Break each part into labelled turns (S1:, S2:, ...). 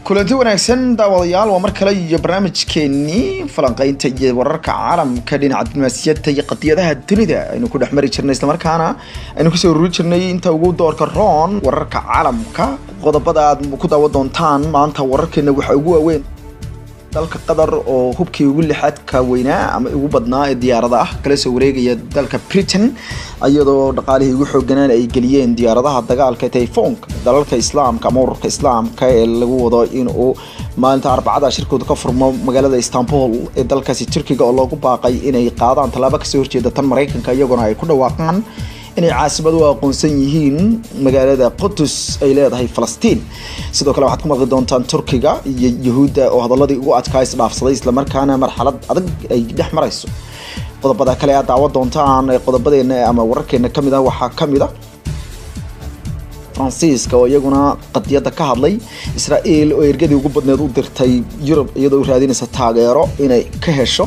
S1: kulanti wanaagsan daawadayaal waa mar kale iyo barnaamijkeennii falanqaynta iyo wararka caalamka dhinaca diblomaasiyadda iyo qadiyadaha dunida aynu ku dhex mari jirnay isla markaana aynu kusoo ururi jirnay inta ugu doorka roon wararka caalamka qodobada aad ku daawan doontaan maanta wararkeena waxa ugu waaweyn dalka Qatar oo hubkii ugu lixaadka weynaa ama ugu badnaa ee diyaaradaha kala soo wareegaya dalka Britain iyadoo dhaqaalihii ugu xooganaan ay galiyeen diyaaradaha dagaalka Typhoonka dalalka Islaamka ama ururka Islaamka ee lagu wado in uu maalinta Arbacada shirkooda ka furmo magaalada Istanbul ee dalkaasi Turkiga oo loogu baaqay inay qaadaan talaabo ka soo horjeeda tan Mareykanka iyaguna ay ku dhawaaqaan inay caasimadu aqoonsan yihiin magaalada Qudus ay leedahay Falastiin sidoo kale waxaad ku maqli doontaan Turkiga iyo yuhuuda oo hadaladii ugu adkaa isdhaafsaday isla markaana marxalad adag ay dhex marayso qodobada kale aad daawan doontaan qodobadeena ama wararkeena kamid ah waxaa kamid ah Francisco oo iyaguna qadiyada ka hadlay Israa'iil oo ergadii ugu badneed u dirtay Yurub iyadoo raadinaysa taageero inay ka hesho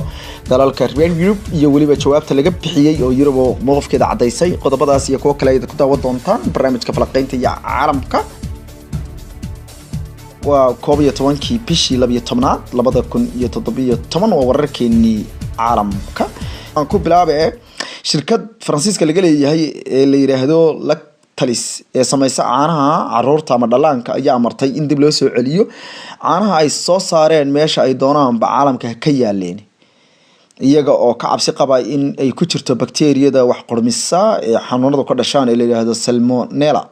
S1: dalalka reer Yurub iyo waliba jawaabta laga bixiyay oo Yurub oo mowqifkeeda cadeysay qodobadaas iyo kuwa kale ay ku daawan doontaan barnaamijka falanqaynta iyo caalamka waa 12 bishii 12 2017 waa wararkeennii caalamka aan ku bilaabay shirkad Francisco laga leeyahay ee la yiraahdo talis ee samaysa caanaha caruurta ama dhalaanka ayaa amartay in dib loo soo celiyo caanaha ay soo saareen meesha ay doonaan caalamka ka yaaleen iyaga oo ka cabsi qaba in ay ku jirto bakteeriyada wax qurmisa ee xanuunada ka dhashaan ee la yiraahdo salmonella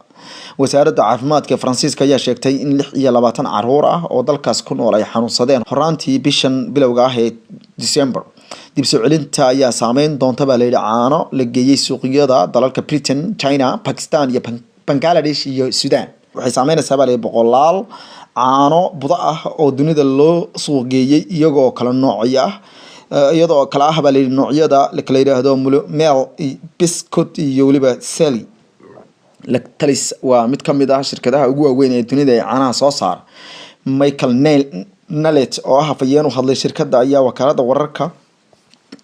S1: wasaaradda caafimaadka Francisco ayaa sheegtay in 26 caruur ah oo dalkaas ku nool ay xanuunsadeen horaantii bishan bilowga ah ee December dib soo celinta ayaa saameyn doonta baa leeyahay caano la geeyay suuqyada dalalka Britain, China, Pakistan iyo Bangladesh iyo Sudan waxay saameynaysaa baa leeyahay boqolaal caano buda ah oo dunida loo suuq geeyay iyagoo kala noocyo ah iyadoo kala ah baa leeyahay noocyada la kala yiraahdo mel biscuit iyo waliba sally Lactalis waa mid kamid ah shirkadaha ugu waaweyn ee dunida ee caanaha soo saar Michael Nallet oo ah afayeen u hadlay shirkadda ayaa wakaalada wararka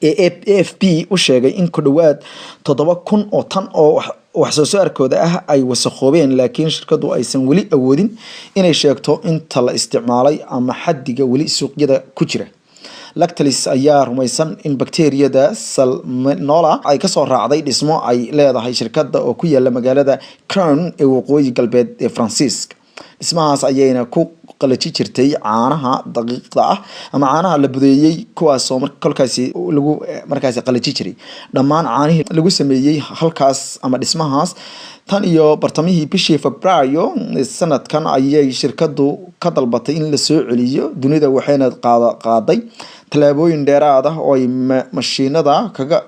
S1: AFP u sheegay in ku dhawaad 7,000 oo tan oo wax soo saarkooda ah ay wasakhoobeen laakiin shirkadu aysan wali awoodin inay sheegto inta la isticmaalay ama xaddiga wali suuqyada ku jira Lactalis ayaa rumaysan in bakteeriyada salmonella ay ka soo raacday dhismo ay leedahay shirkadda oo ku yaala magaalada Crown ee waqooyi galbeed ee Francisco dhismahaas ayayna ku qalaji jirtay caanaha daqiiqda ah ama caanaha la budeeyay kuwaas oo kolkaasi lagu markaasi qalaji jiray dhammaan caanihii lagu sameeyay halkaas ama dhismahaas tan iyo bartamihii bishii Febraayo sanadkan ayay shirkadu ka dalbatay in la soo celiyo dunida waxayna qaaday talaabooyin dheeraad ah oo ay mashiinada kaga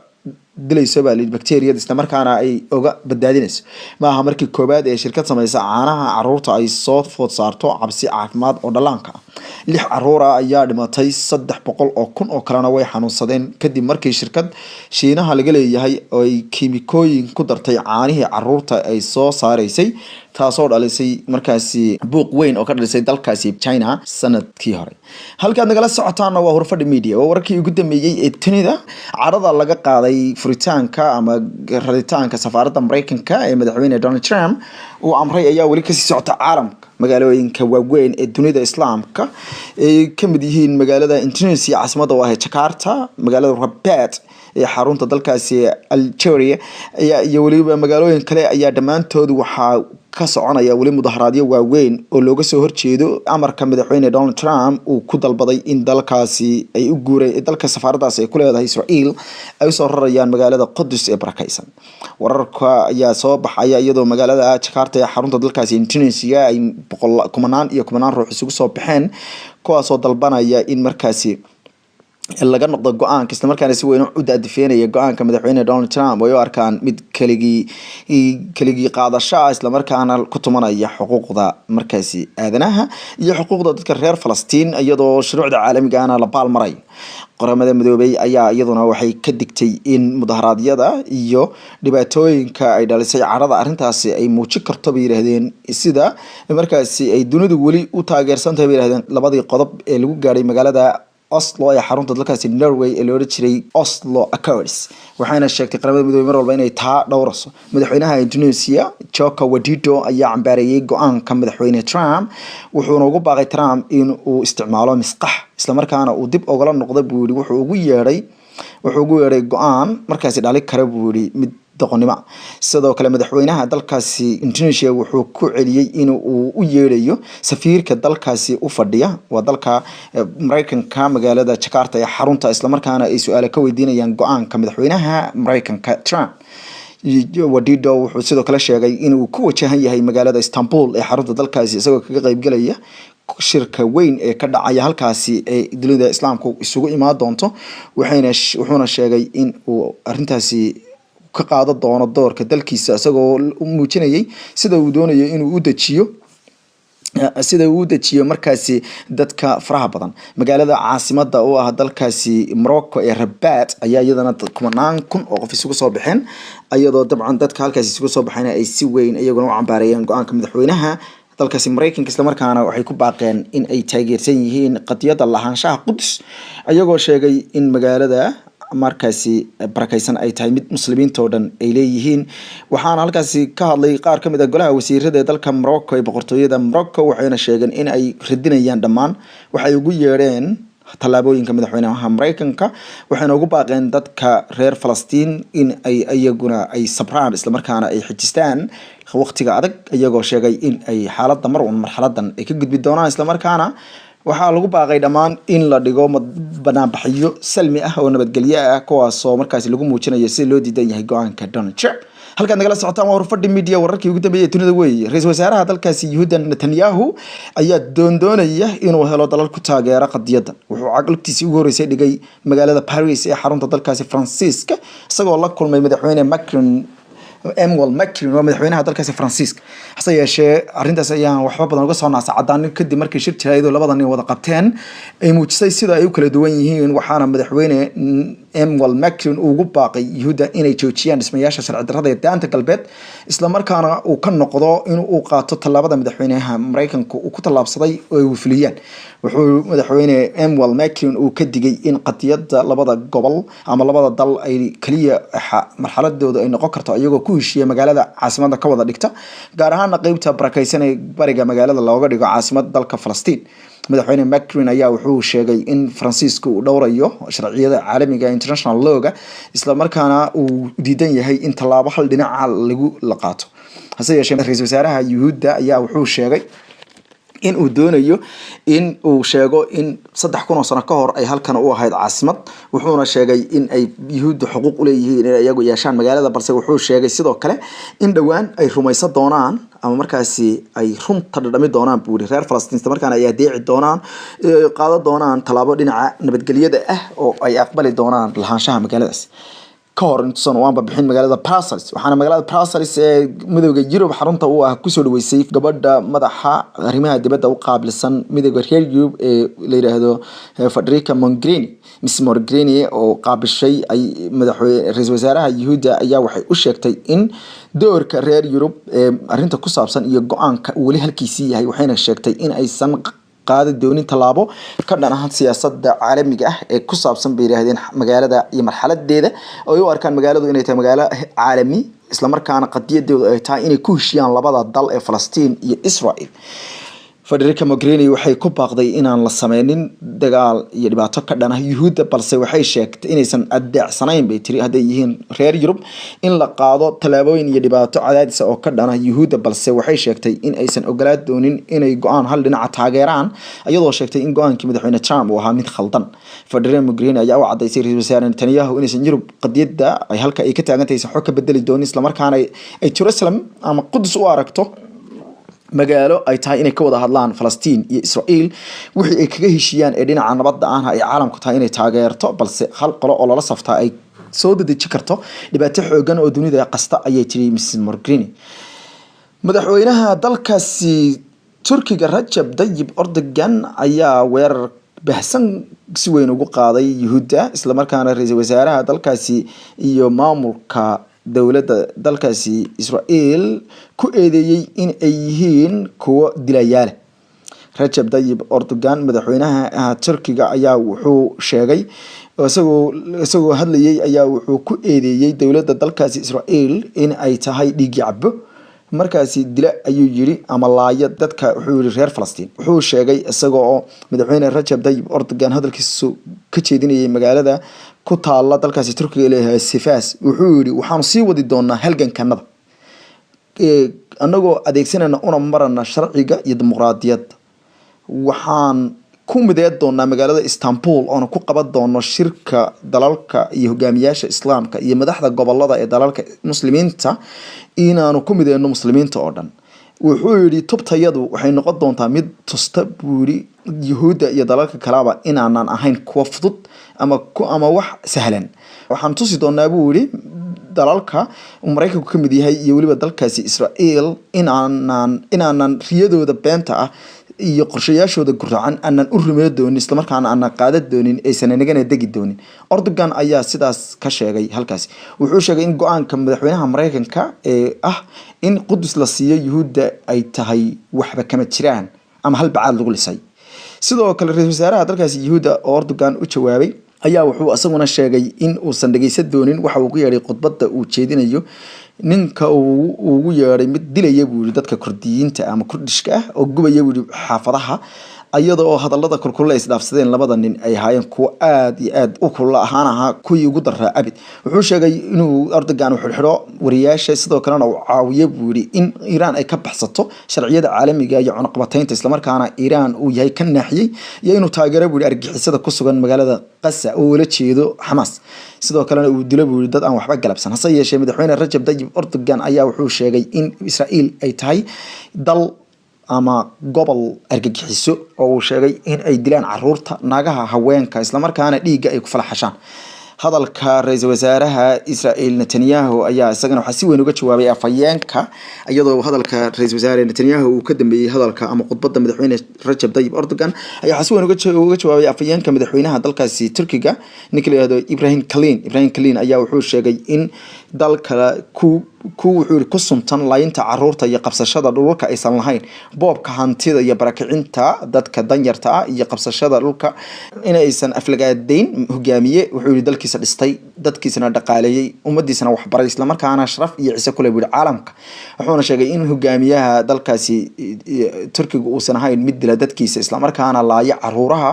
S1: dilayso baa bakteeriyada isla markaana ay uga badbaadinayso maaha markii koobaad ee shirkad samaysa caanaha caruurta ay soo food saarto cabsi caafimaad oo dhalaanka 6 caruur ah ayaa dhimatay 300 oo kun oo kalena way xanuunsadeen kadib markii shirkad Shiinaha laga leeyahay oo ay kiimikooyin ku dartay caanihii caruurta ay soo saareysay taasoo dhalisay markaasi buuq weyn oo ka dhalisay dalkaasi China sanadkii hore halka nagala socotaana waa Hurfadhi Media waa wararkii ugu dambeeyay ee dunida carada laga qaaday furitaanka ama raditaanka safaaradda Mareykanka ee madaxweyne Donald Trump uu amray ayaa wali ka sii socota caalamka magaalooyinka waaweyn ee dunida Islaamka ee kamid yihiin magaalada Indonesia caasimadda waa Jakarta magaalada Rabat ee xarunta dalkaasi Algeria iyo waliba magaalooyin kale ayaa dhamaantood waxaa ka soconaya wali mudaharaadyo waaweyn oo looga soo horjeedo amarka madaxweyne Donald Trump uu ku dalbaday in dalkaasi ay u guuray dalka safaaraddaas ay ku leedahay Israa'iil ay soo rarayaan magaalada Qudus ee barakaysan wararka ayaa soo baxaya iyadoo magaalada Jakarta ee xarunta dalkaasi Indonesia ay kumanaan ruux isugu soo baxeen kuwaas oo dalbanaya in markaasi laga noqdo go'aanka isla markaana si weyn u daadifeenaya go'aanka madaxweyne Donald Trump oo arkaan mid kaligii qaadasho isla markaana ku tumanaya xuquuqda markaasi aadanaha iyo xuquuqda dadka reer Falastiin iyadoo shuruucda caalamiga ah la baalmaray qaramada midoobay ayaa iyaduna waxay ka digtay in mudaharaadyada iyo dhibaatooyinka ay dhalisay carada arintaasi ay muujin karto bay yiraahdeen sida markaasi ay dunidu wali u taageersan tahay bay yiraahdeen labadii qodob ee lagu gaaray magaalada Oslo ee xarunta dalkaasi Norway ee loo jiray Oslo Accords waxayna sheegtay qaramada midoobay mar walba inay taa dhowrayso madaxweynaha Indonesia Joko Widodo ayaa cambaarayay go'aanka madaxweyne Trump wuxuuna ugu baaqay Trump in uu isticmaalo misqax isla markaana uu dib uga noqdo buu yiri wuxuu ugu yeeray go'aan markaasi dhali kara buu yiri mid doqonnimo sidoo kale madaxweynaha dalkaasi Indonesia wuxuu ku celiyay in uu u yeerayo safiirka dalkaasi u fadhiya waa dalka Mareykanka magaalada Jakarta ee xarunta isla markaana ay su'aalo ka weydiinayaan go'aanka madaxweynaha Mareykanka Trump Widodo wuxuu sidoo kale sheegay in uu ku wajahan yahay magaalada Istanbul ee xarunta dalkaasi isagoo kaga qayb galaya shirka weyn ee ka dhacaya halkaasi ee dunida islaamku isugu imaan doonto wuxuuna sheegay in uu arintaasi ka qaado doono doorka dalkiisa isagoo muujinayay sida uu doonayo inuu u dajiyo markaasi dadka faraha badan magaalada caasimada oo ah dalkaasi Morocco ee Rabat ayaa iyadana kumanaan kun oo qof isugu soo baxeen iyadoo dabcan dadka halkaasi isugu soo baxayna ay si weyn iyaguna u cambaarayeen go'aanka madaxweynaha dalkaasi Mareykanka isla markaana waxay ku baaqeen in ay taageersan yihiin qadiyada lahaanshaha Quds ayagoo sheegay in magaalada markaasi barakaysan ay tahay mid muslimiinta oo dhan ay leeyihiin waxaana halkaasi ka hadlay qaar kamid ah golaha wasiirada ee dalka Morocco ee boqortooyada Morocco waxayna sheegeen in ay radinayaan dhamaan waxay ugu yeereen talaabooyinka madaxweynaha Mareykanka waxayna ugu baaqeen dadka reer Falastiin in ay iyaguna ay sabraan isla markaana ay xijistaan waqtiga adag iyagoo sheegay in ay xaaladda marxaladan ay ka gudbi doonaan isla markaana waxaa lagu baaqay dhamaan in la dhigo banaanbaxyo salmi ah oo nabadgelyo ah kuwaas oo markaasi lagu muujinayo si loo diidan yahay go'aanka Donald Trump halka nagala socotaan waa warfadhi media wararkii ugu dambeeyay dunida weeye ra'iisul wasaaraha dalkaasi yuhuuda Netanyahu ayaa doonaya inuu helo dalal ku taageera qadiyadan wuxuu caqlabtiisii ugu horeysay dhigay magaalada Paris ee xarunta dalkaasi Faransiiska isagoo la kulmay madaxweyne Macron waa madaxweynaha dalkaasi Faransiiska hase yeeshee arintaas ayaan waxba badan uga soo naasacadaan kadib markii shir jiraayado labada nin wada qabteen ay muujisay sida ay u kala duwan yihiin waxaana madaxweyne Macron ugu baaqay yuhuuda inay joojiyaan dhismayaasha sharci darrada ee daanta galbeed isla markaana uu ka noqdo in uu qaato talaabada madaxweynaha Mareykanka uu ku talaabsaday oo ay fuliyaan wuxuu madaxweyne Macron uu ka digay in qadiyada labada gobol ama labada dal ay kaliya marxaladooda ay noqon karto iyagoo ku heshiiyay magaalada caasimada ka wada dhigta gaar ahaan qaybta barakaysan ee bariga magaalada looga dhigo caasimada dalka Falastiin madaxweyne Macron ayaa wuxuu sheegay in Faransiisku uu dhowrayo sharciyada caalamiga international law-ga isla markaana uu diidan yahay in talaabo hal dhinac lagu qaato hase yeeshee ra'iisul wasaaraha yuhuuda ayaa wuxuu sheegay in uu doonayo in uu sheego in 3,000 sano ka hor ay halkan u ahayd caasimad wuxuuna sheegay in ay yuhuudu xuquuq u leeyihiin in iyagu yeeshaan magaalada balse wuxuu sheegay sidoo kale in dhawaan ay rumaysan doonaan ama markaasi ay runta dhadhami doonaan buuri reer Falastiin markaana ay adeeci doonaan qaadan doonaan talaabo dhinaca nabadgelyada ah oo ay aqbali doonaan lahaanshaha magaaladaas kahor intuusan waanba bixin magaalada Brussels waxaana magaalada Brussels ee midowga Yurub xarunta u ah kusoo dhaweysay gabadha madaxa arrimaha dibadda u qaabilsan midowga reer Yurub ee la yiraahdo Federica Mogherini oo qaabishay ay madaxweyne ra'iisul wasaaraha yuhuuda ayaa waxay u sheegtay in doorka reer Yurub ee arinta ku saabsan iyo go'aanka wali halkiisii yahay waxayna sheegtay in aysan qaadi doonin talaabo ka dhanahan siyaasadda caalamiga ah ee ku saabsan bay yiraahdeen magaalada iyo marxaladeeda oo ay u arkaan magaaladu inay tahay magaalo caalami isla markaana qadiyadeedu ay tahay inay ku heshiyaan labada dal ee Falastiin iyo Israel Federica Mogherini waxay ku baaqday inaan la sameynin dagaal iyo dhibaato ka dhana yuhuuda balse waxay sheegtay inaysan adeecsanayn bay tiri haday yihiin reer Yurub in la qaado talaabooyin iyo dhibaato cadaadis oo ka dhana yuhuuda balse waxay sheegtay in aysan ogolaad doonin inay go'aan hal dhinac taageeraan iyadoo sheegtay in go'aankii madaxweyne Trump uu ahaa mid khaldan Federica Mogherini ayaa u cadaysay ra'iisul wasaare Netanyahu inaysan Yurub qadiyada ay halka ay ka taagan tahay xog ka bedeli doonin isla markaana ay Jerusalem ama Quds u aragto magaalo ay tahay inay ka wada hadlaan Falastiin iyo Israel wixii ay kaga heshiyaan ee dhinaca nabadda ah ay caalamku tahay inay taageerto balse hal qolo oo la saftaa ay soo dedeji karto dhibaato xoogan oo dunida qasta ayay tiri Mrs Mogherini madaxweynaha dalkaasi Turkiga Rajab Tayyip Erdogan ayaa weerar bahsan si weyn ugu qaaday yuhuuda isla markaana ra'iisul wasaaraha dalkaasi iyo maamulka dawladda dalkaasi Israel ku eedeeyay in ay yihiin kuwa dilayaal Rajab Tayyip Erdogan madaxweynaha Turkiga ayaa wuxuu sheegay isagoo hadlayay ayaa wuxuu ku eedeeyay dowladda dalkaasi Israel in ay tahay dhiig yacbo markaasi dila ayuu yiri ama laaya dadka wuxuu yiri reer Falastiin wuxuu sheegay isagoo madaxweyne Rajab Tayyip Erdogan hadalkiisu ka jeedinayay magaalada ku taala dalkaasi Turkiga leeyahay Sifaas wuxuu yiri waxaan sii wadi doonaa halgankanada anagoo adeegsanayna una marana sharciga iyo dimuqraadiyadda waxaan ku mideed doonaa magaalada Istanbul oo ku qaban doono shirka dalalka iyo hogaamiyaasha islaamka iyo madaxda gobolada ee dalalka muslimiinta inaanu ku mideeno muslimiinta oo dhan wuxuu yiri tubtayadu waxay noqon doontaa mid tusta buuri yuhuuda iyo dalalka kalaba inaanan ahayn kuwa fudud ama wax sahlan waxaan tusi doonaa buuri dalalka Mareykanku ka mid yahay iyo waliba dalkaasi Israel inaanan riyadooda beenta ah iyo qorshayaashooda guracan aanan u rumeeyo doonin isla markaana aan qaadad doonin aysan nagana degi doonin Erdogan ayaa sidaas ka sheegay halkaas wuxuu sheegay in go'aanka madaxweynaha Mareykanka in Qudus la siiyo yuhuuda ay tahay waxba kama jiraan ama hal bacaad lagu lisay sidoo kale ra'iisul wasaaraha dalkaasi yuhuuda Erdogan u jawaabay ayaa wuxuu asaguna sheegay in uusan dhageysan doonin waxa uu ku yeeray khudbadda uu jeedinayo ninka uu ugu yeeray mid dilaya buuri dadka Kurdiyiinta ama Kurdishka ah oo gubaya buuri xaafadaha ayadoo hadallada kulkulay isdhaafsadeen labada nin ay haayeen kuwa aad iyo aad u kula ahaanaha kuwii ugu daraa abid wuxuu sheegay inuu Erdogan uu xirxiro wariyaasha sidoo kalena uu caawiyo buuri in Iran ay ka baxsato sharciyada caalamiga iyo cunaqabataynta isla markaana Iran uu yahay kan naaxiyay iyo inuu taageero buuri argixisada ku sugan magaalada Gaza oo la jeedo Hamas sidoo kalena uu dilo buuri dad aan waxba galabsan hase yeeshee madaxweyne Rajab Tayyip Erdogan ayaa wuxuu sheegay in Israel ay tahay dal ama gobol argagixiso oo uu sheegay in ay dilaan caruurta naagaha haweenka isla markaana dhiiga ay ku falaxashaan hadalka ra'iisul wasaaraha Israel Netanyahu ayaa isagana waxa si weyn uga jawaabay afayeenka iyadoo hadalka ra'iisul wasaare Netanyahu uu ka dambeeyay hadalka ama khudbadda madaxweyne Rajab Tayyip Erdogan ayaa si weyn uga jawaabay afayeenka madaxweynaha dalkaasi Turkiga ninka la yiraahdo Ibrahim Kalin ayaa wuxuu sheegay in dalka wuxuu ku suntan laayinta caruurta iyo qabsashada dhulka aysan lahayn boobka hantida iyo barakicinta dadka danyarta ah iyo qabsashada dhulka in aysan aflagaadeyn hogaamiye wuxuu yiri dalkiisa dhistay dadkiisana dhaqaaleeyay ummadiisana wax baray isla markaana sharaf iyo ciise kule buur caalamka wuxuuna sheegay in hogaamiyaha dalkaasi Turkiga uusan ahayn mid dila dadkiisa isla markaana laaya caruuraha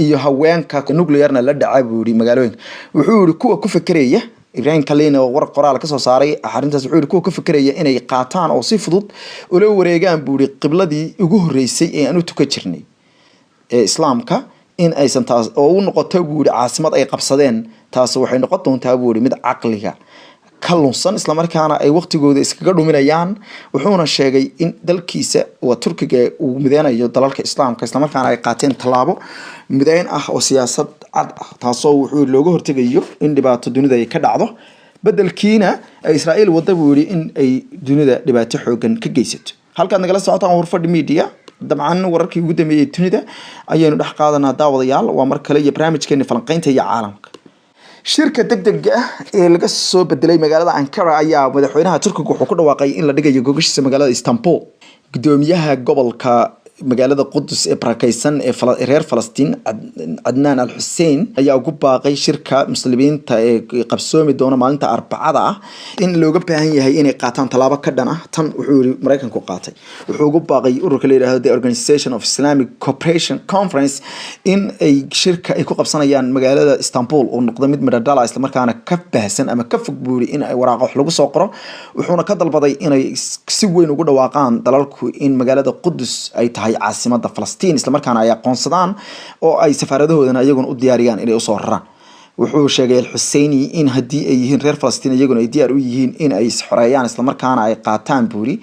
S1: iyo haweenka nuclearna la dhacay buuri magaalooyinka wuxuu yiri kuwa ku fakaraya Ibrahim Kalin oo war qoraal ka soo saaray arintaas wuxuu yiri kuwa ka fakaraya inay qaataan oo si fudud u la wareegaan buuri qibladii ugu horeysay ee aanu tuka jirnay ee islaamka in aysan taas oo u noqoto buuri caasimad ay qabsadeen taas waxay noqon doontaa buuri mid aqliga kalunsan isla markaana ay waqtigooda iskaga dhuminayaan wuxuuna sheegay in dalkiisa oo Turkiga uu mideynayo dalalka islaamka isla markaana ay qaateen talaabo mideyn ah oo siyaasad cad ah taasoo wuxuu looga hortagayo in dhibaato dunida ay ka dhacdo bedelkiina Israel wada buuri in ay dunida dhibaato xoogan ka geysato halka nagala socotaan warfadhi media dabcan wararkii ugu dambeeyay dunida ayaynu dhex qaadanaa daawadayaal waa mar kale iyo barnaamijkeena falanqaynta iyo caalamka shirka degdega ah ee laga soo bedelay magaalada Ankara ayaa madaxweynaha Turkiga wuxuu ku dhawaaqay in la dhigayo gogashiisa magaalada Istanbul gudoomiyaha gobolka magaalada Qudus ee barakaysan ee reer Falastiin Adnan al-Hussein ayaa ugu baaqay shirka muslimiinta ee qabsoomi doona maalinta Arbacada ah in looga baahan yahay inay qaataan talaabo ka dhan ah tan wuxuu yiri Mareykanku qaatay wuxuu ugu baaqay ururka la yiraahdo the Organization of Islamic Cooperation Conference in ay shirka ay ku qabsanayaan magaalada Istanbul oo noqdo mid madadala isla markaana ka baahsan ama ka fog buuri in ay waraaqo wax lagu soo qoro wuxuuna ka dalbaday inay si weyn ugu dhawaaqaan dalalku in magaalada Qudus ay caasimada Falastiin isla markaana ay aqoonsadaan oo ay safaaradahoodana iyaguna u diyaariyaan inay u soo raraan wuxuu sheegay al-Husseini in hadii ay yihiin reer Falastiin iyaguna ay diyaar u yihiin in ay xoreeyaan isla markaana ay qaataan buuri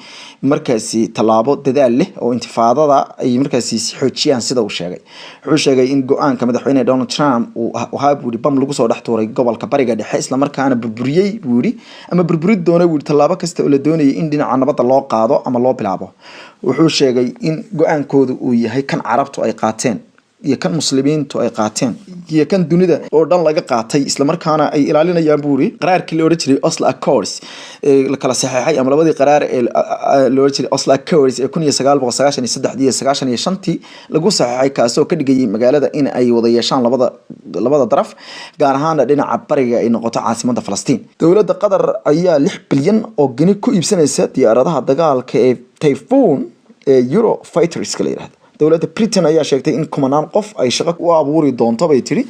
S1: markaasi talaabo dadaal leh oo intifaadada ay markaasi xoojiyaan sida uu sheegay wuxuu sheegay in go'aanka madaxweynaha Donald Trump uu ahaa buuri bam lagu soo dhex tuuray gobolka bariga dhexe isla markaana burburiyay buuri ama burburid doona buuri talaabo kasta oo la doonayay in dhinaca nabadda loo qaado ama loo bilaabo wuxuu sheegay in go'aankoodu uu yahay kan carabtu ay qaateen iyo kan muslimiintu ay qaateen iyo kan dunida oo dhan laga qaatay isla markaana ay ilaalinayaan buuri qaraarkii la oran jiray Oslo Accords la kala saxeexay ama labadii qaraar ee la oran jiray Oslo Accords ee 1993 iyo 95 lagu saxeexay kaasoo ka dhigayay magaalada in ay wada yeeshaan labada daraf gaar ahaan dhinaca bariga ay noqoto caasimadda Falastiin. Dowladda Qatar ayaa 6 bilyan oo gini ku iibsanaysa diyaaradaha dagaalka ee Typhoon ee Eurofighters kala yiraahdo. dowladda Britain ayaa sheegtay in kumanaan qof ay shaqo u abuuri doonto bay tiri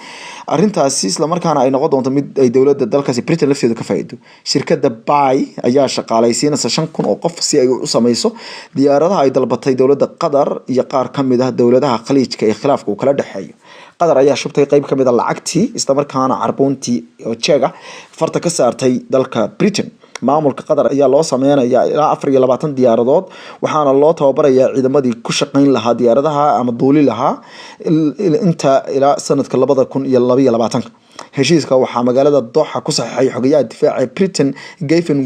S1: arrintaasi isla markaana ay noqon doonto mid ay dowladda dalkaasi Britain lafteedu ka faa'iido. Shirkadda Bay ayaa shaqaalaysiinaysa 5,000 oo qof si ay u samayso diyaaradaha ay dalbatay dowladda Qatar iyo qaar ka mid ah dowladaha khaliijka ee khilaafka uu kala dhaxeeyo. Qatar ayaa shubtay qayb ka mid ah lacagtii isla markaana carboontii oo jeega farta ka saartay dalka Britain. maamulka Qatar ayaa loo sameeyaa ilaa 24 diyaaradood waxaana loo tababarayaa ciidamadii ku shaqeyn lahaa diyaaradaha ama duuli lahaa inta ilaa sanadka 2022. heshiiska waxaa magaalada Doha ku saxeexay xogayaha difaaca Britain Gavin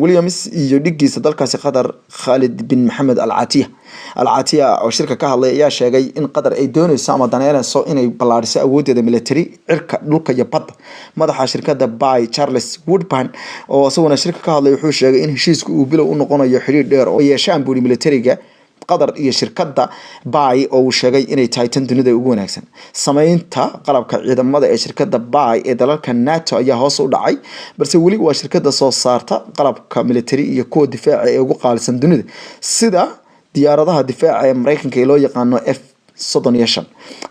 S1: Williams iyo dhigiisa dalkaasi Qatar Khalid bin Mohammed Al-Atiya oo shirka ka hadlay ayaa sheegay in Qatar ay doonayso ama daneynayso inay ballaariso awoodeeda military cirka dhulka iyo badda. Madaxa shirkadda Bay Charles Woodburn oo asaguna shirka ka hadlay wuxuu sheegay in heshiisku uu bilow u noqonayo xiriir dheer oo yeeshaan buuri militariga Qatar iyo shirkadda Bay oo uu sheegay inay tahay tan dunida ugu wanaagsan. Sameynta qalabka ciidamada ee shirkadda Bay ee dalalka NATO ayaa hoos u dhacay balse wali waa shirkadda soo saarta qalabka military iyo kuwa difaaca ee ugu qaalisan dunida sida diyaaradaha difaaca ee Mareykanka ee loo yaqaano F-35.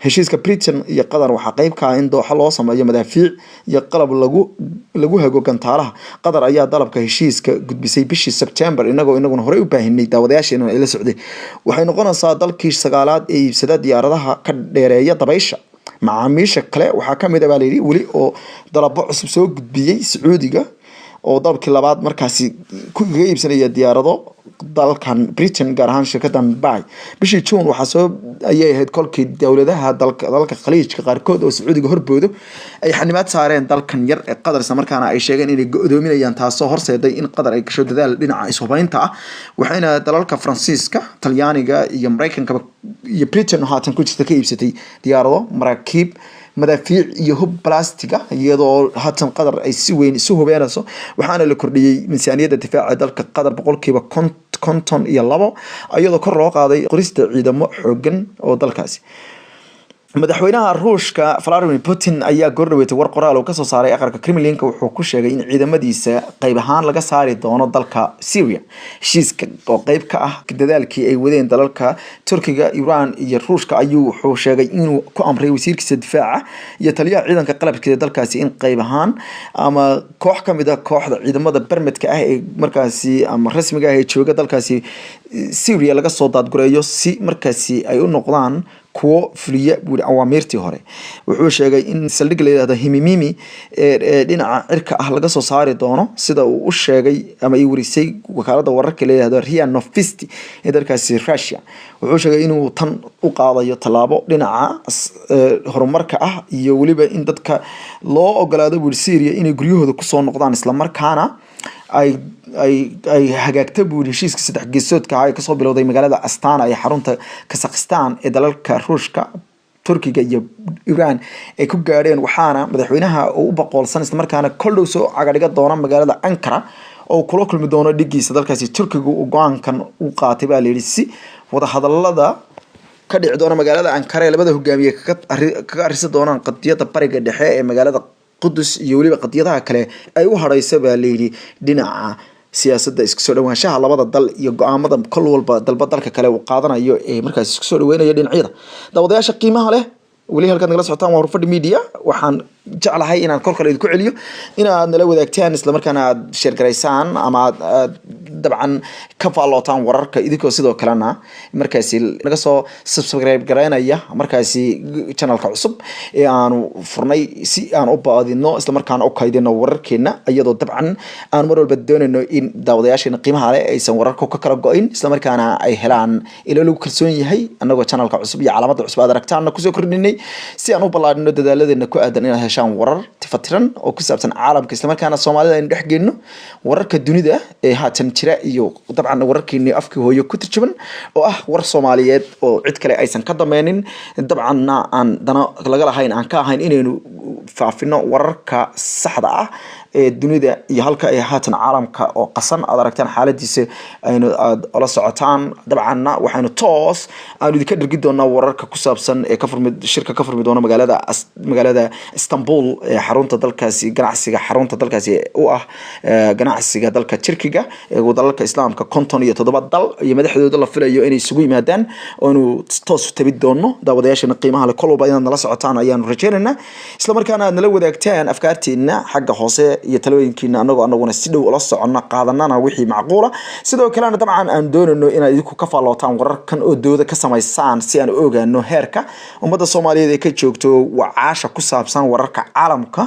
S1: heshiiska Britain iyo Qatar waxa qayb ka ah in Doha loo sameeyo madaafiic iyo qalab lagu hago gantaalaha. Qatar ayaa dalabka heshiiska gudbisay bishii September inaguna horey u baahinay daawadayaasheena ay la socday. waxay noqonaysaa dalkii 9aad ee iibsada diyaaradaha ka dheereeya dabaysha. macaamiisha kale waxaa ka mid ah wali oo dalabo cusub soo gudbiyay Sacuudiga oo dalkii labaad markaasi ku iibsanaya diyaarado dalkan Britain gaar ahaan shirkaddan Bay. bishii June waxa soo ayay ahayd kolkii dowladaha dalka khaliijka qaarkood oo Sacuudiga horboodo ay xanimaad saareen dalkan yar ee Qatar isla markaana ay sheegeen inay go'doominayaan taasoo horseeday in Qatar ay gasho dadaal dhinaca ishubaynta ah. waxayna dalalka Faransiiska, Talyaaniga iyo Mareykanka iyo Britain haatan ku jirta ka iibsatay diyaarado, maraakiib, madaafiic iyo hub plastic iyadoo haatan Qatar ay si weyn isu hubeenayso. waxaana la kordhiyay miisaaniyadda difaaca dalka Qatar 52% iyadoo kor loo qaaday qorista ciidamo xooggan oo dalkaasi. madaxweynaha Ruushka Vladimir Putin ayaa goordhaweetay war qoraal oo ka soo saaray aqalka Kremlinka wuxuu ku sheegay in ciidamadiisa qayb ahaan laga saari doono dalka Syria. heshiiska oo qayb ka ah dadaalkii ay wadeen dalalka Turkiga, Iran iyo Ruushka ayuu wuxuu sheegay inuu ku amray wasiirkiisa difaaca iyo taliyaha ciidanka qalabka dalkaasi in qayb ahaan ama koox ka mid ah kooxda ciidamada barmadka ah ee markaasi ama rasmiga ah ee jooga dalkaasi Syria laga soo daadgureeyo si markaasi ay u noqdaan kuwo fuliya buur awaamirtii hore. wuxuu sheegay in saldhig la yiraahdo Himimimi ee dhinaca cirka ah laga soo saari doono sida uu u sheegay ama ay warisay wakaaladda wararka la yiraahdo RIA Novosti ee dalkaasi Russia. wuxuu sheegay inuu tan u qaadayo talaabo dhinaca horumarka ah iyo waliba in dadka loo ogolaado buur Syria inay guryahooda ku soo noqdaan isla markaana ay hagaagta buur heshiiska 3 geesoodka ah ee ka soo bilowday magaalada Astana ee xarunta Kazakhstan ee dalalka Ruushka, Turkiga iyo Iran ay ku gaadheen. waxaana madaxweynaha uu u boqolsan isla markaana koldhow soo cagadhiga doona magaalada Ankara oo kula kulmi doono dhigiisa dalkaasi Turkiga uu go'aankan u qaatay baa la yiri si wada hadallada ka dhici doona magaalada Ankara ee labada hogaamiye kaga arrin doonaan qadiyada bariga dhexe ee magaalada Qudus iyo waliba qadiyadaha kale ay u haraysa baa la yiri dhinaca siyaasadda isku soo dhawaanshaha labada dal iyo go'aamada kol walba dalka kale uu qaadanayo ee markaas isku soo dhaweynaya dhinacyada. daawadayaasha qiimaha leh wali halkan nagala socotaan waa Warfadhi Media. waxaan jeclahay inaan kol kale idinku celiyo inaad nala wadaagtaan isla markaana aad share gareysaan ama aad dabcan ka faalootaan wararka idinkoo sidoo kalena markaasi naga soo subscribe gareynaya markaasi channelka cusub ee aanu furnay si aan u baadino isla markaana u kaydino wararkeena iyadoo dabcan aan mar walba doonayno in daawadayaasheena qiimaha leh aysan wararka ka kala go'in isla markaana ay helaan ilo lagu kalsoon yahay anagoo channelka cusub iyo calaamadda cusub aad aragtaan ku soo kordhinay si aan u ballaadhino dadaaladeenna ku aadan inaad heshaan warar tifatiran oo ku saabsan caalamka isla markaana Soomaalida aynu dhex geeyno wararka dunida ee haatan jira iyo dabcan wararkeennii afkii hooyo ku turjuban oo ah war Soomaaliyeed oo cid kale aysan ka dameynin dabcan aan dana laga lahayn aan ka ahayn inaynu faafino wararka saxda ah ee dunida iyo halka ay haatan caalamka oo qasan aad aragtaan xaaladiisa aynu la socotaan dabcan waxaynu toos aan idinka dhigi doonaa wararka ku saabsan ee ka furmid shirka ka furmid doona magaalada Istanbul ee xarunta dalkaasi ganacsiga xarunta dalkaasi oo ah ganacsiga dalka Turkiga ee wadalka Islaamka 57 dal iyo madaxdooda la filayo inay isugu yimaadaan oo inuu toos u tabi doono daawadayaashana qiimaha leh kolba inaad nala socotaan ayaanu rajaynaynaa isla markaana aad nala wadaagtaan afkaartiina xagga hoose iyo talooyinkiina anaguna si dhow ula soconna qaadanana wixii macquula sidoo kale dabcan aan doonayno inaad idinku ka faalootaan wararkan oo dooda ka sameysaan si aan u ogaano heerka ummadda Soomaaliyeed ee ka joogto wacaasha ku saabsan wararka caalamka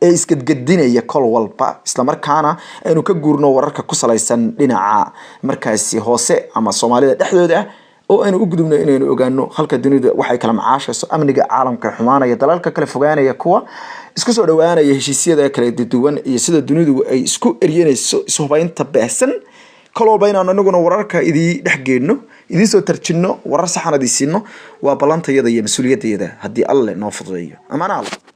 S1: ee isgadgadinaya kol walba isla markaana aynu ka guurno wararka ku saleysan dhinaca markaasi hoose ama Soomaalida dhexdooda oo aynu u gudubno inaynu ogaano halka dunida waxay kala macaashayso amniga caalamka xumaanaya dalalka kala fogaanaya kuwa isku soo dhawaanaya heshiisyada kala duwan iyo sida dunidu ay isku eryanayso ishubaynta baahsan kolba inaan anaguna wararka idii dhex geeyno idii soo tarjino warar saxan idii siino waa balantayada iyo mas'uuliyadayada hadii alle noo fududeeyo amaana Allah